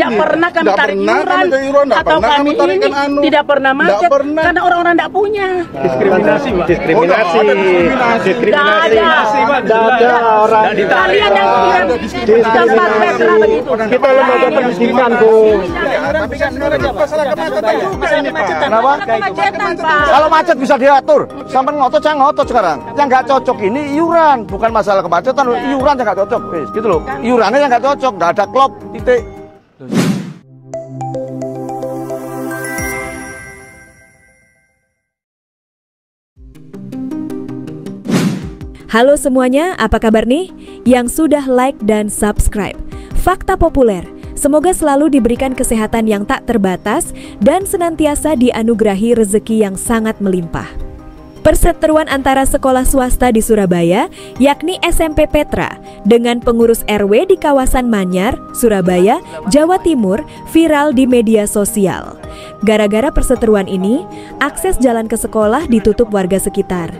Tidak pernah kami tarik iuran atau kami ini tidak pernah macet karena orang-orang tidak punya. Diskriminasi, Pak. Diskriminasi. Tidak ada orang. Kalian yang tempat Petra begitu. Kita lembaga pendidikan, Bu. Kenapa? Kemacetan, Pak. Kalau macet bisa diatur. Sampai ngotot, saya ngotot sekarang. Yang nggak cocok ini iuran, bukan masalah kemacetan. Iuran yang nggak cocok, gitu loh. Iurannya yang nggak cocok, nggak ada klop, titik. Halo semuanya, apa kabar nih? Yang sudah like dan subscribe. Fakta populer, semoga selalu diberikan kesehatan yang tak terbatas dan senantiasa dianugerahi rezeki yang sangat melimpah. Perseteruan antara sekolah swasta di Surabaya, yakni SMP Petra, dengan pengurus RW di kawasan Manyar, Surabaya, Jawa Timur, viral di media sosial. Gara-gara perseteruan ini, akses jalan ke sekolah ditutup warga sekitar.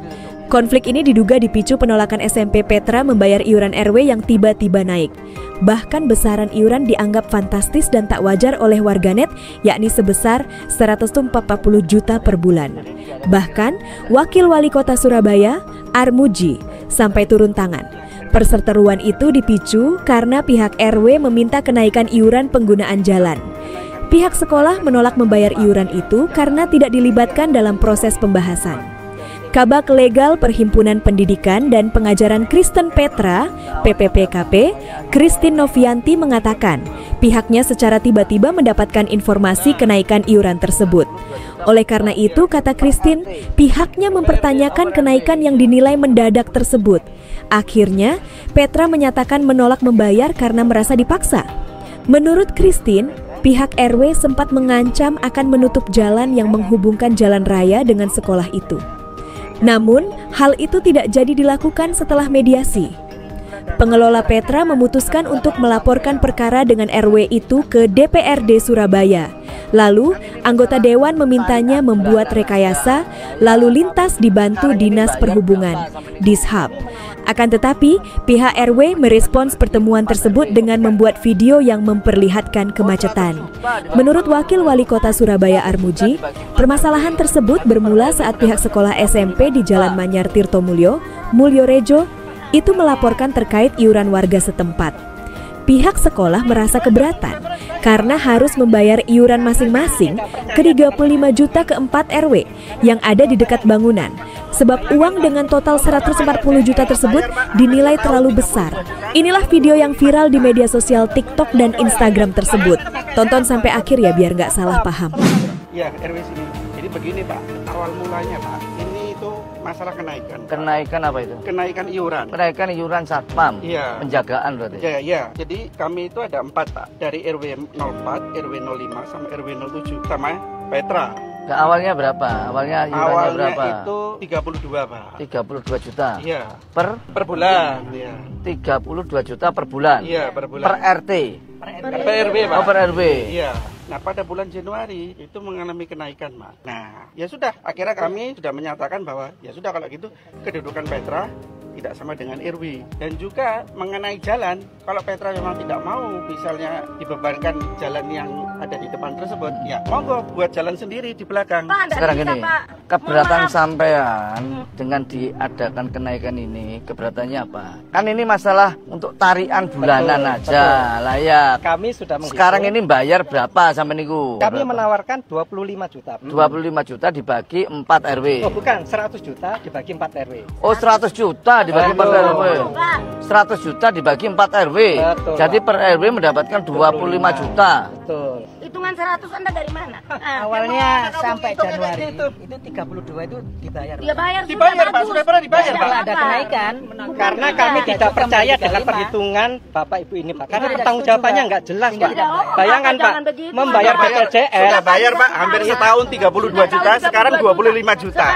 Konflik ini diduga dipicu penolakan SMP Petra membayar iuran RW yang tiba-tiba naik. Bahkan besaran iuran dianggap fantastis dan tak wajar oleh warganet, yakni sebesar 140 juta per bulan. Bahkan, Wakil Wali Kota Surabaya, Armuji, sampai turun tangan. Perseteruan itu dipicu karena pihak RW meminta kenaikan iuran penggunaan jalan. Pihak sekolah menolak membayar iuran itu karena tidak dilibatkan dalam proses pembahasan. Kabak Legal Perhimpunan Pendidikan dan Pengajaran Kristen Petra, PPPKP, Christine Novianti mengatakan, pihaknya secara tiba-tiba mendapatkan informasi kenaikan iuran tersebut. Oleh karena itu, kata Christine, pihaknya mempertanyakan kenaikan yang dinilai mendadak tersebut. Akhirnya, Petra menyatakan menolak membayar karena merasa dipaksa. Menurut Christine, pihak RW sempat mengancam akan menutup jalan yang menghubungkan jalan raya dengan sekolah itu. Namun, hal itu tidak jadi dilakukan setelah mediasi. Pengelola Petra memutuskan untuk melaporkan perkara dengan RW itu ke DPRD Surabaya. Lalu, anggota dewan memintanya membuat rekayasa, lalu lintas dibantu Dinas Perhubungan, Dishub. Akan tetapi, pihak RW merespons pertemuan tersebut dengan membuat video yang memperlihatkan kemacetan. Menurut Wakil Wali Kota Surabaya Armuji, permasalahan tersebut bermula saat pihak sekolah SMP di Jalan Manyar Tirtomulyo, Mulyorejo, itu melaporkan terkait iuran warga setempat. Pihak sekolah merasa keberatan karena harus membayar iuran masing-masing ke 35 juta ke 4 RW yang ada di dekat bangunan. Sebab uang dengan total 140 juta tersebut dinilai terlalu besar. Inilah video yang viral di media sosial TikTok dan Instagram tersebut. Tonton sampai akhir ya biar nggak salah paham. Ya, RW sini. Jadi begini Pak, awal mulanya Pak, ini itu masalah kenaikan. Kenaikan apa itu? Kenaikan iuran. Kenaikan iuran satpam, Iya. penjagaan berarti? Ya. Jadi kami itu ada 4 Pak, dari RW 04, RW 05, sama RW 07, sama Petra. Nah, awalnya berapa? Awalnya iurannya berapa? Itu 32 Pak. 32 juta? Iya. Per bulan. Iya. 32 juta per bulan? Iya, per bulan. Per RT? Per RW Pak. Oh, per RW? Iya. Nah, pada bulan Januari itu mengalami kenaikan, Mas. Nah, ya sudah, akhirnya kami sudah menyatakan bahwa ya sudah kalau gitu kedudukan Petra tidak sama dengan RW. Dan juga mengenai jalan, kalau Petra memang tidak mau misalnya dibebankan jalan yang ada di depan tersebut, ya monggo buat jalan sendiri di belakang. Sekarang gini, keberatan sampean dengan diadakan kenaikan ini, keberatannya apa? Kan ini masalah untuk tarian bulanan aja, layak. Kami sudah menghitung. Sekarang ini bayar berapa sampai niku? Kami menawarkan 25 juta. 25 juta dibagi 4 RW. Oh bukan, 100 juta dibagi 4 RW. Oh 100 juta dibagi 4 RW. 100 juta dibagi 4 RW. Betul, jadi per RW mendapatkan 25 juta. Betul. Hitungan 100 Anda dari mana? Awalnya sampai Januari itu 32 itu dibayar. Ya bayar Pak, sudah pernah dibayar Pak. Kalau ada kenaikan, karena kami tidak percaya dengan perhitungan Bapak Ibu ini Pak. Karena pertanggungjawabannya nggak jelas Pak. Bayangkan Pak, membayar BPJS. Sudah bayar Pak, hampir setahun 32 juta, sekarang 25 juta.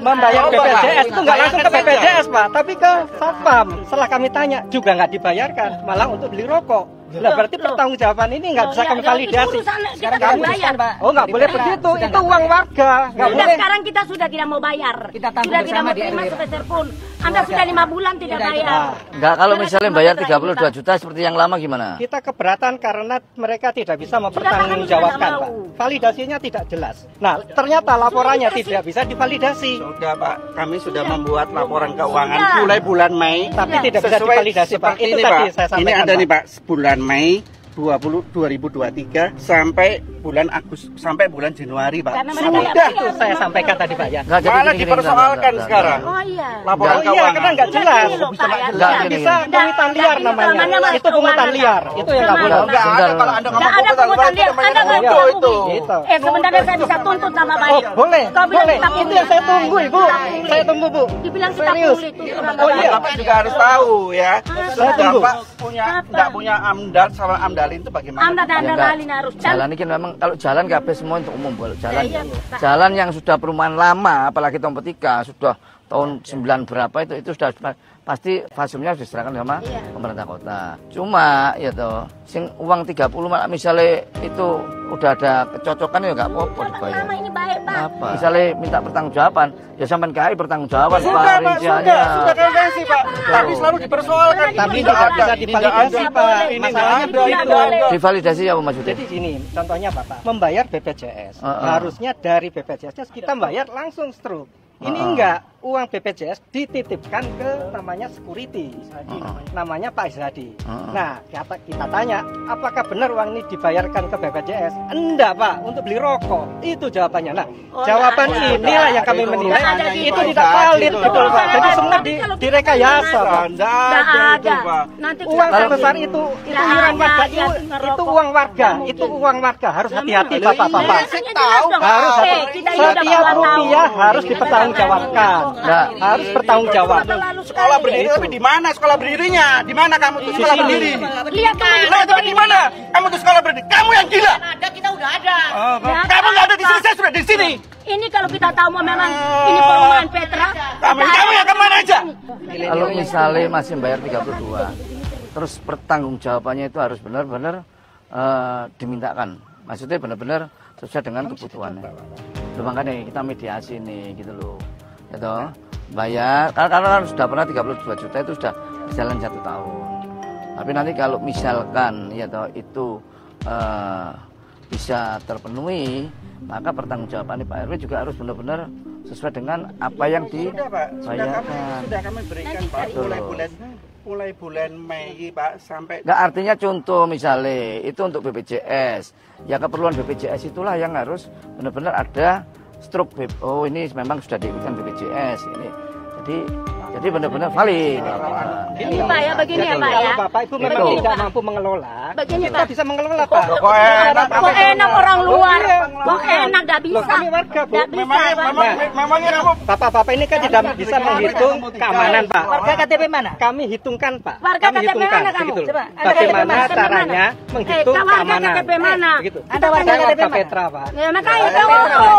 Membayar BPJS itu nggak langsung ke BPJS Pak, tapi ke Satpam. Setelah kami tanya juga nggak dibayarkan, malah untuk beli rokok. Lah berarti pertanggungjawaban ini nggak bisa kami validasi. Sekarang kami bayar, Pak. Oh nggak boleh begitu, itu uang warga. Nggak boleh. Sekarang kita sudah tidak mau bayar. Sudah tidak mau terima sepeser pun. Anda sudah 5 bulan tidak bayar. Enggak, kalau misalnya bayar 32 juta seperti yang lama gimana? Kita keberatan karena mereka tidak bisa mempertanggungjawabkan, Pak. Validasinya tidak jelas. Nah, ternyata laporannya tidak bisa divalidasi. Sudah Pak, kami sudah membuat laporan keuangan mulai bulan Mei, tapi tidak bisa sesuai divalidasi, Pak. seperti Itu ini, tadi Pak. saya Ini sampaikan, ada Pak. nih Pak, bulan Mei 2023 sampai bulan Agustus sampai bulan Januari, Pak. Karena mereka Sudah tidak Itu saya sampaikan tadi, Pak ya. Enggak, jadi malah gini, dipersoalkan enggak. sekarang. Oh iya. Laporan Oh iya, keuangan. karena nggak jelas. Enggak, Nggak gini, bisa gini. pungutan liar namanya. Itu pungutan liar. Itu yang nggak boleh. Enggak ada kalau Anda ngomong Nggak ada pungutan liar. Anda nggak itu tahu itu. Gitu. Sebenarnya saya bisa tuntut sama Oh, baik. boleh, Kau bilang boleh. kita Itu pungli. yang saya tunggu, Ibu. Saya tunggu, Bu. Dibilang kita Serius. pungli itu. Oh iya. Bapak juga harus tahu ya. Saya tunggu. Bapak enggak punya AMDAL sama AMDALIN itu bagaimana? Anda dan Ya, Anda enggak. lain harus Jalan ini kan memang kalau jalan kabeh semua untuk umum, boleh jalan. Iya, iya. Jalan yang sudah perumahan lama, apalagi tahun ketiga sudah tahun 9 berapa itu sudah pasti fasumnya diserahkan sama Iya. pemerintah kota. Cuma ya toh, sing uang 30 malah misalnya itu udah ada kecocokan ya nggak apa-apa dibayar. Lama ini baik, Pak. Apa? Misalnya minta pertanggungjawaban, ya sampean KAI pertanggungjawaban Sudah Pak Pak, rinciannya. sudah konvensi Pak. Tapi selalu dipersoalkan. Tapi Ini tidak ada, bisa ini divalidasi, ada. Pak. Ini Masalahnya nggak ada, begitu. ini nggak ada. Divalidasi apa maksudnya? Jadi gini, contohnya Bapak, membayar BPJS. Heeh. Harusnya dari BPJS-nya kita bayar langsung struk. Ini Heeh. enggak, uang BPJS dititipkan ke namanya security. Namanya Pak Izadi. Nah, kita tanya, apakah benar uang ini dibayarkan ke BPJS? Enggak, Pak, untuk beli rokok. Itu jawabannya. Nah, jawaban enggak ada. inilah yang kami Itu menilai enggak ada. itu Itu tidak valid, itu. betul, Pak. Jadi semua Tapi kalau kita direkayasa, Pak. Enggak Nggak ada itu ada. Pak. Nanti Uang kita- sebesar itu Nggak iuran ada, warga, dia itu ngerokok. uang warga, Nggak itu mungkin. uang warga. Harus hati-hati, Iya, Bapak-bapak. saya tahu. Harus kita ini udah setiap puluhan rupiah tahun. harus dipertanggungjawabkan. Nah, Harus bertanggung jawab. Sekolah berdiri tapi di mana sekolah berdirinya? Di mana kamu tuh sekolah berdiri? Lihat kamu Nah, tapi di mana? Kamu tuh sekolah berdiri. Kamu yang gila. ada, kita udah ada. Ya, Kamu nggak ada di sini, saya sudah di sini. Ini kalau kita tahu memang ini perumahan Petra. Kamu yang kemana aja? Kalau misalnya masih bayar 32, terus pertanggungjawabannya itu harus benar-benar dimintakan. Maksudnya benar-benar sesuai dengan kebutuhannya. Loh, makanya kita mediasi nih gitu loh. Ya toh, bayar karena kan sudah pernah 32 juta itu sudah berjalan 1 tahun. Tapi nanti kalau misalkan ya toh itu bisa terpenuhi, maka pertanggungjawaban Pak RW juga harus benar-benar sesuai dengan apa yang Sudah Pak, dibayarkan. sudah kami berikan Pak mulai bulan Mei Pak sampai Nggak, artinya contoh misalnya itu untuk BPJS, ya keperluan BPJS itulah yang harus benar-benar ada struk. Oh ini memang sudah diikutkan BPJS ini, jadi benar-benar valid. Ini Pak ya, begini ya Pak ya. Kalau Bapak Ibu memang Betul. tidak mampu mengelola, Begini, kita Pak. bisa mengelola, Pak. kok enak Kok enak orang luar, Iya. kok enak gak bisa. Loh, kami warga, Bu. Nggak bisa, memangnya kamu Bapak-bapak ini kan tidak bisa menghitung keamanan, Pak. Warga KTP mana? Kami hitungkan, Pak. Warga Kami KTP hitungkan, mana kamu? begitu. Coba, Anda Bagaimana KTP mana? caranya menghitung warga keamanan? KTP mana? Begitu. Anda warga Saya KTP warga mana? Petra, Pak. Ya makanya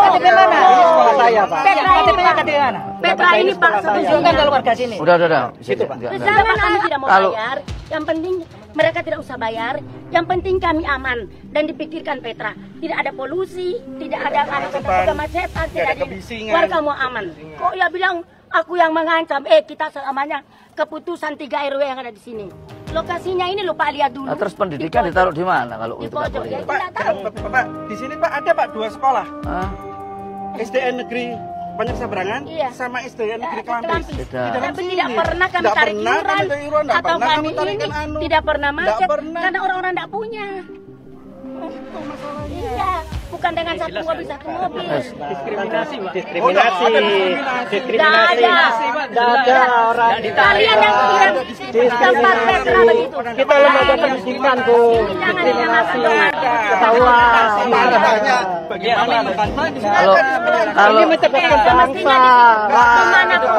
KTP mana? Ini sekolah saya, Pak. Petra ini KTP-nya Pak. KTP mana? Petra ini Pak Tunjukkan kalau warga sini. Udah. Gitu, Pak. Enggak. Misalnya kami tidak mau Kalau- bayar, yang penting mereka tidak usah bayar, yang penting kami aman dan dipikirkan Petra. Tidak ada polusi, tidak ada kemacetan, tidak ada kebisingan. warga mau aman. Kok ya bilang aku yang mengancam? Kita selamanya keputusan 3 RW yang ada di sini. Lokasinya ini lupa lihat dulu. Nah, terus pendidikan Di pojok. ditaruh di mana kalau Di itu nggak pojok, boleh? ya. Pak, Tidak tahu. Pak, di sini Pak ada Pak 2 sekolah. Hah? SDN Negeri Banyak Saberangan Iya. sama SDN Negeri Kelampis. Beda. Di dalam Tapi sini. tidak pernah kami Tidak tarik pernah kami tarik iuran, tidak atau pernah kami kami tarik ini anu. tidak pernah Tidak macet pernah. karena orang-orang tidak punya. Iya, bukan dengan satu mobil satu mobil. Diskriminasi, Pak. Diskriminasi. Diskriminasi. Nggak ada orang. Kalian yang tempat Petra begitu. Kita lembaga pendidikan, Bu. Diskriminasi. Ketahuan. Bagaimana? Kalau Ini mencerdaskan bangsa. Kemana tuh?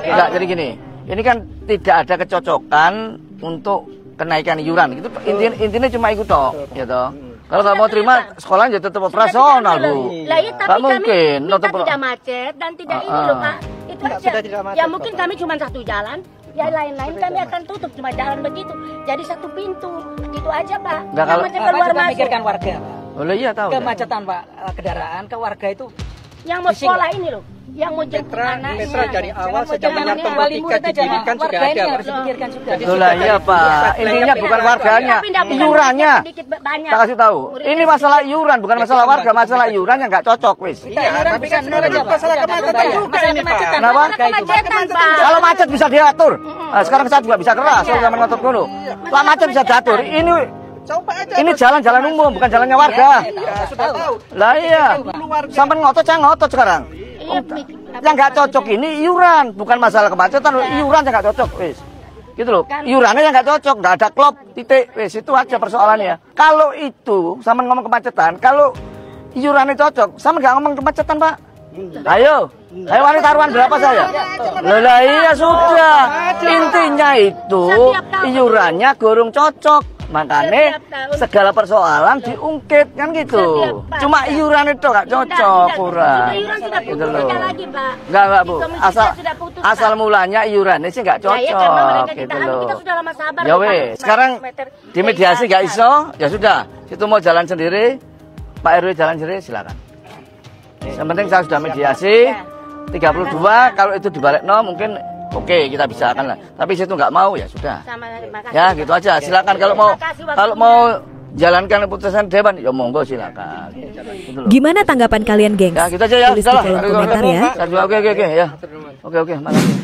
enggak, jadi gini, ini kan tidak ada kecocokan untuk kenaikan iuran. Itu intinya cuma ikut toh, ya toh. Kalau nggak mau terima, sekolahnya jadi tetap operasional, Bu. Lah iya, tapi Nggak mungkin. kami minta Tetap- tidak macet dan tidak ini loh Pak. Itu aja. sudah tidak macet, Ya mungkin Bapak. kami cuma satu jalan, ya lain-lain kami akan tutup cuma jalan begitu. Jadi satu pintu, gitu aja Pak. Nggak, kalau- Yang macet Bapak keluar juga masuk. mikirkan warga, Pak. Oleh iya tahu. Kemacetan Pak kendaraan ke warga itu Yang mau Bising. sekolah ini loh. Yang mau jemput anaknya. Petra dari awal sejak menyantong logika didirikan sudah ada. Loh lah iya Pak, intinya bukan warganya, iurannya. Tak kasih tahu. Ini masalah iuran, bukan masalah warga, masalah iuran yang nggak cocok wis. Iya, tapi kan sebenarnya masalah kemacetan juga ini Pak. Kenapa? Kemacetan, Pak. Kalau macet bisa diatur. Nah, sekarang saya juga bisa keras, kalau zaman ngotot dulu. Lah macet bisa diatur. Ini jalan-jalan umum, bukan jalannya warga. Iya, sudah tahu. Lah iya, sampai ngotot saya ngotot sekarang. Yang nggak cocok ini iuran, bukan masalah kemacetan, iuran yang nggak cocok, wis. Gitu loh, iurannya yang nggak cocok, nggak ada klop, titik, wis itu aja persoalannya. Kalau itu, sama ngomong kemacetan, kalau iurannya cocok, sama nggak ngomong kemacetan Pak. Ayo wanita taruhan berapa saya? Lah iya sudah, intinya itu iurannya gorong cocok. Makanya segala persoalan diungkit kan gitu. Cuma iuran itu gak cocok kurang. Gitu loh. Enggak Bu. Asal mulanya iurannya sih gak cocok gitu loh. Ya weh, sekarang dimediasi gak iso, ya sudah. Situ mau jalan sendiri, Pak RW jalan sendiri silakan. Yang penting saya sudah mediasi 32, kalau itu dibalik mungkin oke, kita bisa kan lah. Tapi situ nggak mau ya sudah. Ya gitu aja. Silakan kalau mau jalankan keputusan dewan, ya monggo silakan. Gitu loh. Gimana tanggapan kalian, gengs? Ya gitu aja ya. Tulis di kolom komentar ya. Oke ya. Oke, makasih.